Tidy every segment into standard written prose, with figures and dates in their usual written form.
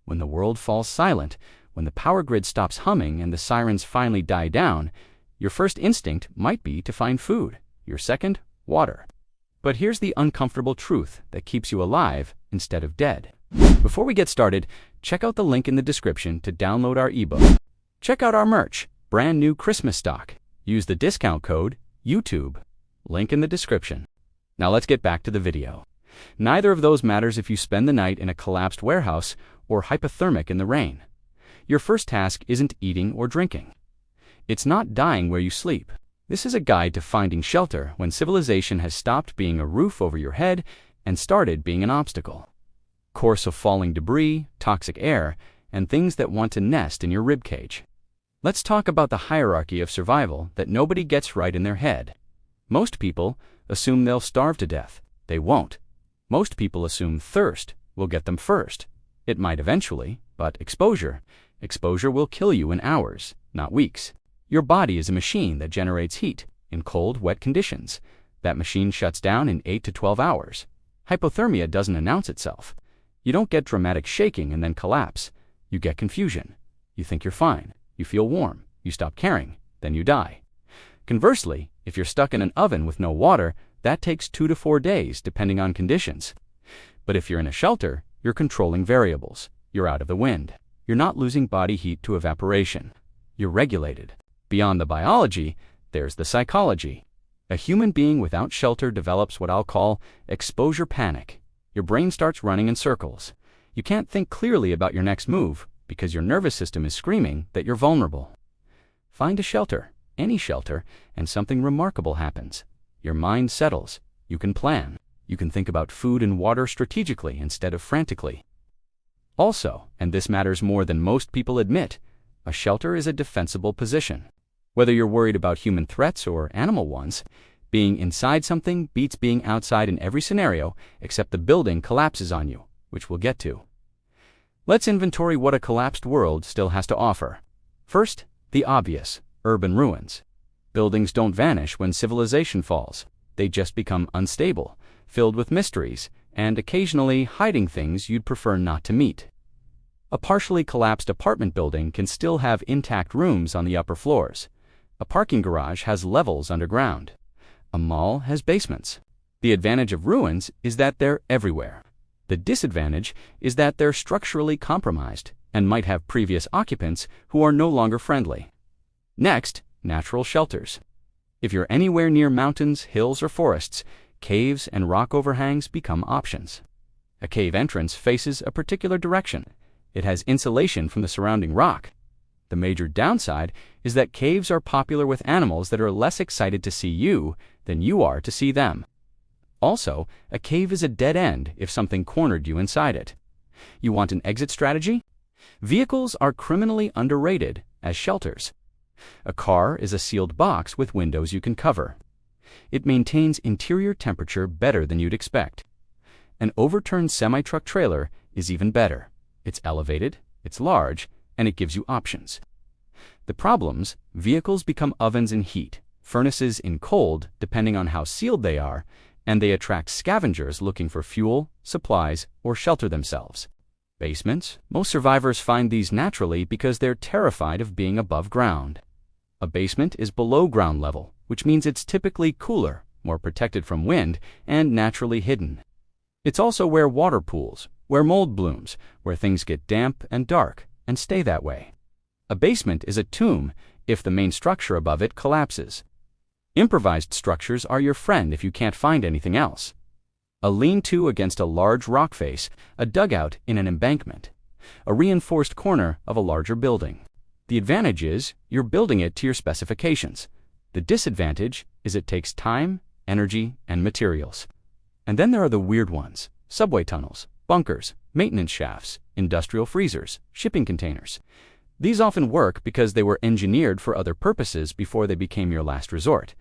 When the world falls silent, when the power grid stops humming and the sirens finally die down, your first instinct might be to find food. Your second, water. But here's the uncomfortable truth that keeps you alive instead of dead. Before we get started, check out the link in the description to download our ebook. Check out our merch, brand new Christmas stock. Use the discount code YouTube. Link in the description. Now let's get back to the video. Neither of those matters if you spend the night in a collapsed warehouse or hypothermic in the rain. Your first task isn't eating or drinking. It's not dying where you sleep. This is a guide to finding shelter when civilization has stopped being a roof over your head and started being an obstacle. Course of falling debris, toxic air, and things that want to nest in your ribcage. Let's talk about the hierarchy of survival that nobody gets right in their head. Most people assume they'll starve to death. They won't. Most people assume thirst will get them first. It might eventually, but exposure will kill you in hours, not weeks. Your body is a machine that generates heat in cold, wet conditions. That machine shuts down in 8 to 12 hours. Hypothermia doesn't announce itself. You don't get dramatic shaking and then collapse. You get confusion. You think you're fine. You feel warm. You stop caring. Then you die. Conversely, if you're stuck in an oven with no water, that takes 2 to 4 days depending on conditions. But if you're in a shelter, you're controlling variables. You're out of the wind. You're not losing body heat to evaporation. You're regulated. Beyond the biology, there's the psychology. A human being without shelter develops what I'll call exposure panic. Your brain starts running in circles. You can't think clearly about your next move because your nervous system is screaming that you're vulnerable. Find a shelter, any shelter, and something remarkable happens. Your mind settles. You can plan. You can think about food and water strategically instead of frantically. Also, and this matters more than most people admit, a shelter is a defensible position. Whether you're worried about human threats or animal ones, being inside something beats being outside in every scenario except the building collapses on you, which we'll get to. Let's inventory what a collapsed world still has to offer. First, the obvious, urban ruins. Buildings don't vanish when civilization falls. They just become unstable, filled with mysteries, and occasionally hiding things you'd prefer not to meet. A partially collapsed apartment building can still have intact rooms on the upper floors. A parking garage has levels underground. A mall has basements. The advantage of ruins is that they're everywhere. The disadvantage is that they're structurally compromised and might have previous occupants who are no longer friendly. Next, natural shelters. If you're anywhere near mountains, hills, or forests, caves and rock overhangs become options. A cave entrance faces a particular direction. It has insulation from the surrounding rock. The major downside is that caves are popular with animals that are less excited to see you than you are to see them. Also, a cave is a dead end if something cornered you inside it. You want an exit strategy? Vehicles are criminally underrated as shelters. A car is a sealed box with windows you can cover. It maintains interior temperature better than you'd expect. An overturned semi-truck trailer is even better. It's elevated, it's large, and it gives you options. The problems: vehicles become ovens in heat, furnaces in cold depending on how sealed they are, and they attract scavengers looking for fuel, supplies, or shelter themselves. Basements: most survivors find these naturally because they're terrified of being above ground. A basement is below ground level, which means it's typically cooler, more protected from wind, and naturally hidden. It's also where water pools, where mold blooms, where things get damp and dark, and stay that way. A basement is a tomb if the main structure above it collapses. Improvised structures are your friend if you can't find anything else. A lean-to against a large rock face, a dugout in an embankment, a reinforced corner of a larger building. The advantage is you're building it to your specifications. The disadvantage is it takes time, energy, and materials. And then there are the weird ones: subway tunnels, bunkers, maintenance shafts, industrial freezers, shipping containers. These often work because they were engineered for other purposes before they became your last resort.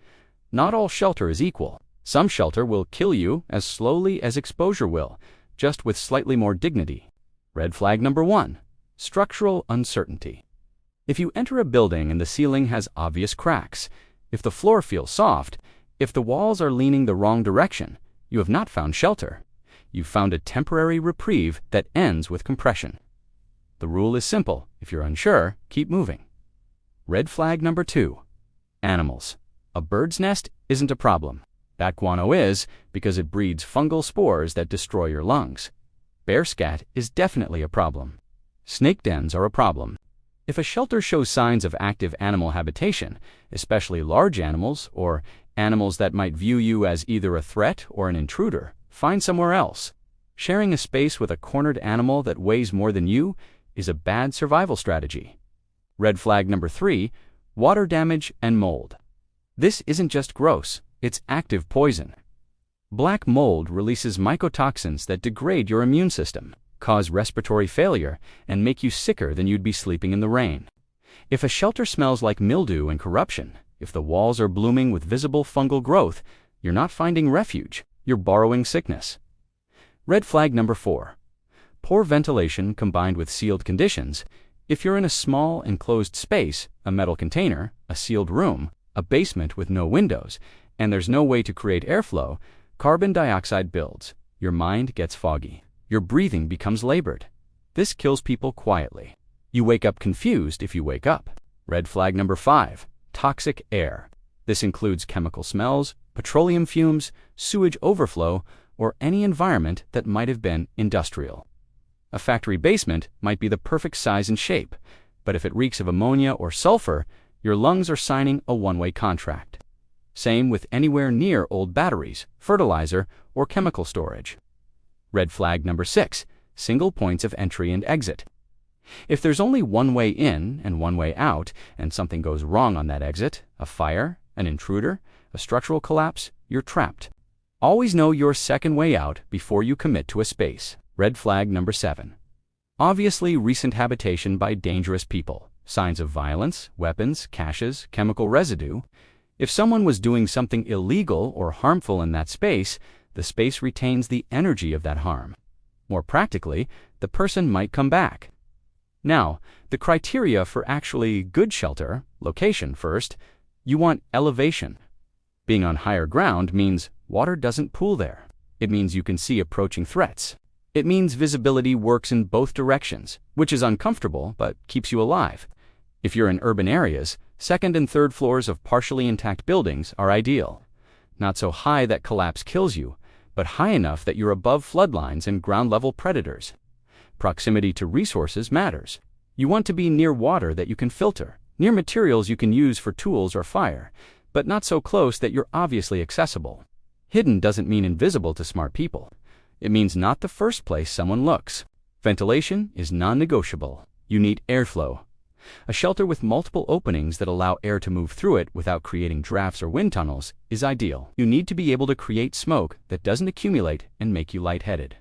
Not all shelter is equal. Some shelter will kill you as slowly as exposure will, just with slightly more dignity. Red flag number 1: structural uncertainty. If you enter a building and the ceiling has obvious cracks, if the floor feels soft, if the walls are leaning the wrong direction, you have not found shelter. You've found a temporary reprieve that ends with compression. The rule is simple. If you're unsure, keep moving. Red flag number 2. Animals. A bird's nest isn't a problem. Bat guano is, because it breeds fungal spores that destroy your lungs. Bear scat is definitely a problem. Snake dens are a problem. If a shelter shows signs of active animal habitation, especially large animals or animals that might view you as either a threat or an intruder, find somewhere else. Sharing a space with a cornered animal that weighs more than you is a bad survival strategy. Red flag number 3, water damage and mold. This isn't just gross, it's active poison. Black mold releases mycotoxins that degrade your immune system, cause respiratory failure, and make you sicker than you'd be sleeping in the rain. If a shelter smells like mildew and corruption, if the walls are blooming with visible fungal growth, you're not finding refuge, you're borrowing sickness. Red flag number 4. Poor ventilation combined with sealed conditions. If you're in a small, enclosed space, a metal container, a sealed room, a basement with no windows, and there's no way to create airflow, carbon dioxide builds. Your mind gets foggy. Your breathing becomes labored. This kills people quietly. You wake up confused if you wake up. Red flag number 5. Toxic air. This includes chemical smells, petroleum fumes, sewage overflow, or any environment that might have been industrial. A factory basement might be the perfect size and shape, but if it reeks of ammonia or sulfur, your lungs are signing a one-way contract. Same with anywhere near old batteries, fertilizer, or chemical storage. Red flag number 6. Single points of entry and exit. If there's only one way in and one way out, and something goes wrong on that exit, a fire, an intruder, a structural collapse, you're trapped. Always know your second way out before you commit to a space. Red flag number 7. Obviously recent habitation by dangerous people. Signs of violence, weapons, caches, chemical residue. If someone was doing something illegal or harmful in that space, the space retains the energy of that harm. More practically, the person might come back. Now, the criteria for actually good shelter, location first, you want elevation. Being on higher ground means water doesn't pool there. It means you can see approaching threats. It means visibility works in both directions, which is uncomfortable but keeps you alive. If you're in urban areas, second and third floors of partially intact buildings are ideal. Not so high that collapse kills you, but high enough that you're above floodlines and ground-level predators. Proximity to resources matters. You want to be near water that you can filter, near materials you can use for tools or fire, but not so close that you're obviously accessible. Hidden doesn't mean invisible to smart people. It means not the first place someone looks. Ventilation is non-negotiable. You need airflow. A shelter with multiple openings that allow air to move through it without creating drafts or wind tunnels is ideal. You need to be able to create smoke that doesn't accumulate and make you lightheaded.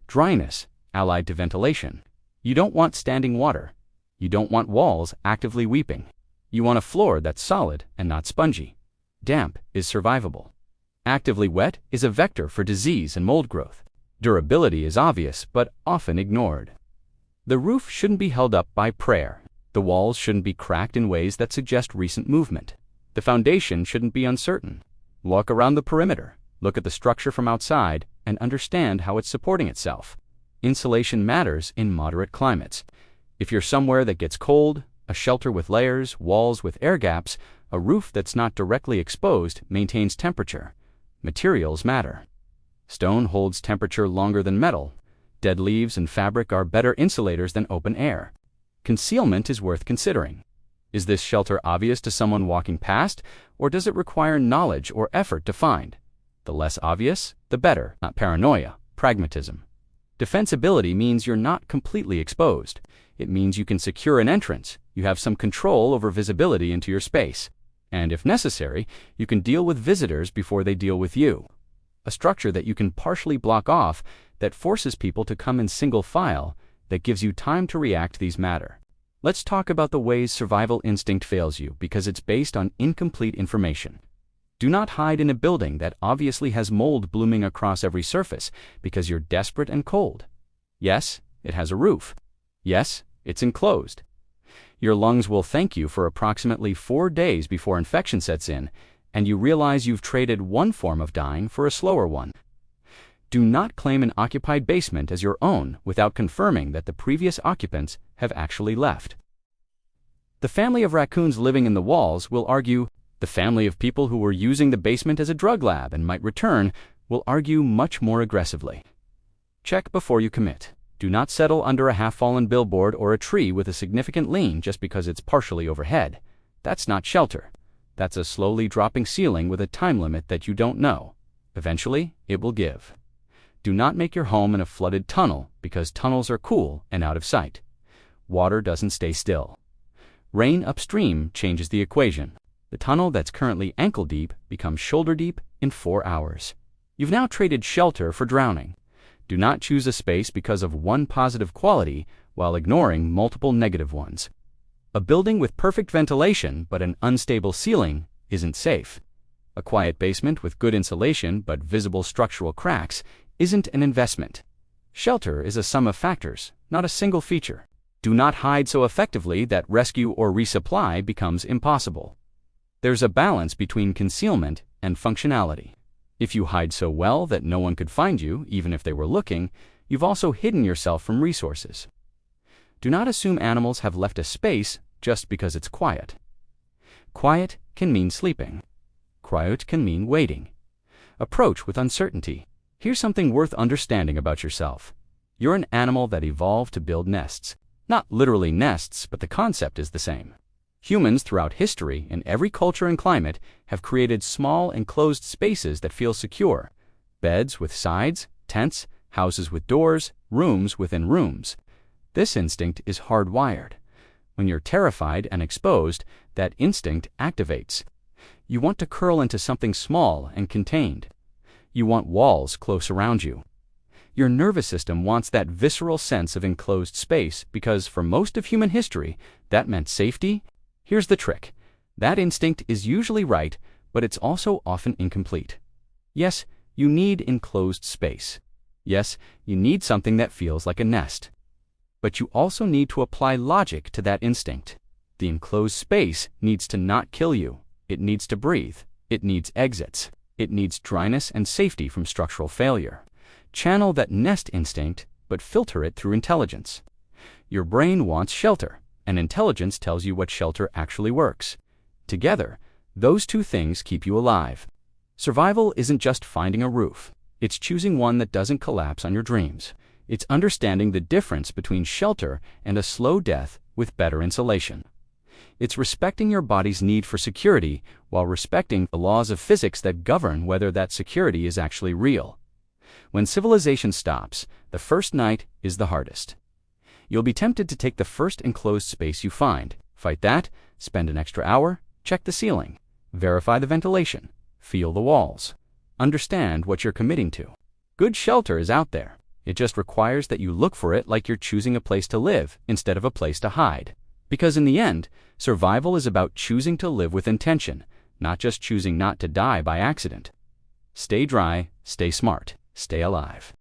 Dryness, allied to ventilation. You don't want standing water. You don't want walls actively weeping. You want a floor that's solid and not spongy. Damp is survivable. Actively wet is a vector for disease and mold growth. Durability is obvious but often ignored. The roof shouldn't be held up by prayer. The walls shouldn't be cracked in ways that suggest recent movement. The foundation shouldn't be uncertain. Walk around the perimeter, look at the structure from outside, and understand how it's supporting itself. Insulation matters in moderate climates. If you're somewhere that gets cold, a shelter with layers, walls with air gaps, a roof that's not directly exposed maintains temperature. Materials matter. Stone holds temperature longer than metal. Dead leaves and fabric are better insulators than open air. Concealment is worth considering. Is this shelter obvious to someone walking past, or does it require knowledge or effort to find? The less obvious, the better, not paranoia, pragmatism. Defensibility means you're not completely exposed. It means you can secure an entrance. You have some control over visibility into your space. And if necessary, you can deal with visitors before they deal with you. A structure that you can partially block off, that forces people to come in single file, that gives you time to react, these matter. Let's talk about the ways survival instinct fails you because it's based on incomplete information. Do not hide in a building that obviously has mold blooming across every surface because you're desperate and cold. Yes, it has a roof. Yes, it's enclosed. Your lungs will thank you for approximately 4 days before infection sets in, and you realize you've traded one form of dying for a slower one. Do not claim an occupied basement as your own without confirming that the previous occupants have actually left. The family of raccoons living in the walls will argue. The family of people who were using the basement as a drug lab and might return will argue much more aggressively. Check before you commit. Do not settle under a half-fallen billboard or a tree with a significant lean just because it's partially overhead. That's not shelter. That's a slowly dropping ceiling with a time limit that you don't know. Eventually, it will give. Do not make your home in a flooded tunnel because tunnels are cool and out of sight. Water doesn't stay still. Rain upstream changes the equation. The tunnel that's currently ankle deep becomes shoulder deep in 4 hours. You've now traded shelter for drowning. Do not choose a space because of one positive quality while ignoring multiple negative ones. A building with perfect ventilation but an unstable ceiling isn't safe. A quiet basement with good insulation but visible structural cracks isn't an investment. Shelter is a sum of factors, not a single feature. Do not hide so effectively that rescue or resupply becomes impossible. There's a balance between concealment and functionality. If you hide so well that no one could find you, even if they were looking, you've also hidden yourself from resources. Do not assume animals have left a space just because it's quiet. Quiet can mean sleeping. Quiet can mean waiting. Approach with uncertainty. Here's something worth understanding about yourself. You're an animal that evolved to build nests. Not literally nests, but the concept is the same. Humans throughout history, in every culture and climate, have created small enclosed spaces that feel secure. Beds with sides, tents, houses with doors, rooms within rooms. This instinct is hardwired. When you're terrified and exposed, that instinct activates. You want to curl into something small and contained. You want walls close around you. Your nervous system wants that visceral sense of enclosed space because for most of human history, that meant safety. Here's the trick. That instinct is usually right, but it's also often incomplete. Yes, you need enclosed space. Yes, you need something that feels like a nest. But you also need to apply logic to that instinct. The enclosed space needs to not kill you. It needs to breathe. It needs exits. It needs dryness and safety from structural failure. Channel that nest instinct, but filter it through intelligence. Your brain wants shelter, and intelligence tells you what shelter actually works. Together, those two things keep you alive. Survival isn't just finding a roof. It's choosing one that doesn't collapse on your dreams. It's understanding the difference between shelter and a slow death with better insulation. It's respecting your body's need for security while respecting the laws of physics that govern whether that security is actually real. When civilization stops, the first night is the hardest. You'll be tempted to take the first enclosed space you find. Fight that, spend an extra hour, check the ceiling, verify the ventilation, feel the walls. Understand what you're committing to. Good shelter is out there. It just requires that you look for it like you're choosing a place to live instead of a place to hide. Because in the end, survival is about choosing to live with intention, not just choosing not to die by accident. Stay dry, stay smart, stay alive.